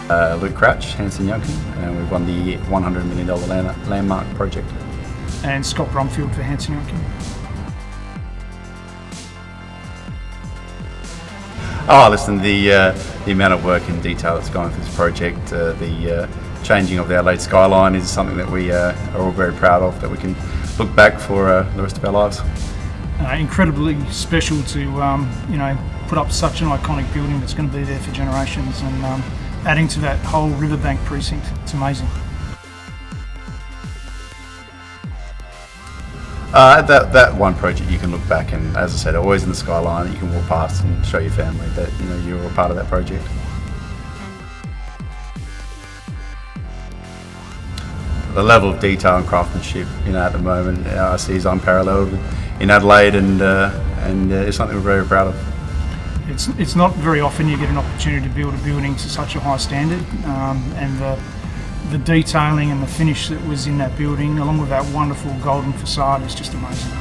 Luke Crouch, Hansen Yuncken, and we've won the $100 million landmark project. And Scott Bromfield for Hansen Yuncken. Listen, the amount of work and detail that's gone into this project, the changing of the Adelaide skyline is something that we are all very proud of, that we can look back for the rest of our lives. Incredibly special to put up such an iconic building that's going to be there for generations, and adding to that whole riverbank precinct. It's amazing. That one project, you can look back and, as I said, always in the skyline, you can walk past and show your family that you were a part of that project. The level of detail and craftsmanship, at the moment, I see is unparalleled in Adelaide, and it's something we're very proud of. It's not very often you get an opportunity to build a building to such a high standard, and the detailing and the finish that was in that building, along with that wonderful golden facade, is just amazing.